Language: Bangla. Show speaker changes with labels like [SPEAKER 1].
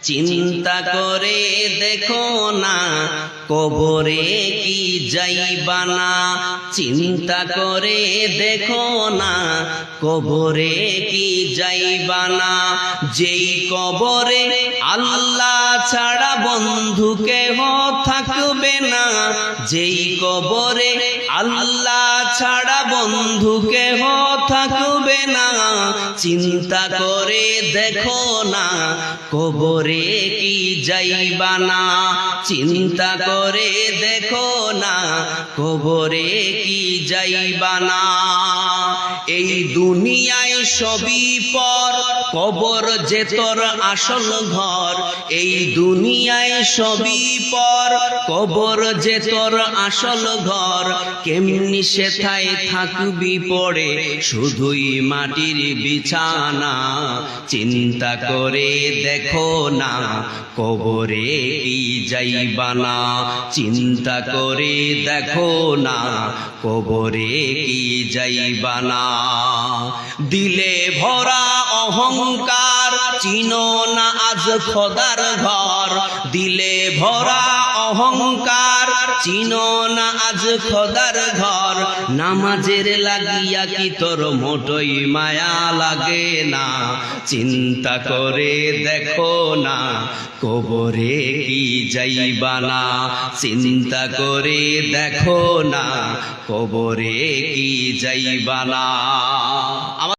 [SPEAKER 1] চিন্তা করে দেখো না কবরে কি যাইবা না, চিন্তা করে দেখো না কবরে কি যাইবা না। যেই কবরে আল্লাহ ছাড়া বন্ধু কেহ থাকবে না, যেই কবরে আল্লাহ ছাড়া বন্ধু কেহ থাকবে না। চিন্তা করে দেখো না কবরে কি যাইবা না, চিন্তা করে দেখো না কবরে কি যাইবা না। এই দুনিয়ায় সবই পর, কবর যে তোর আসল ঘর। এই দুনিয়ায় সবই পর, কবর যে তোর আসল ঘর। কেমনি সেথায় থাকবি পড়ে শুধুই মাটির বিছানা। চিন্তা করে দেখো না কবরে কি যাইবা না, চিন্তা করে দেখো না কবরে কি যাইবা না। দিলে ভরা অহংকার চিনো না আজ খোদার ঘর। দিলে ভরা অহংকার চিনো না আজ খোদার ঘর। নামাজের লাগিয়া কি তোর মোটই মায়া লাগে না। চিন্তা করে দেখো না কবরে কি যাইবা না, চিন্তা করে দেখো না কবরে কি যাইবা না।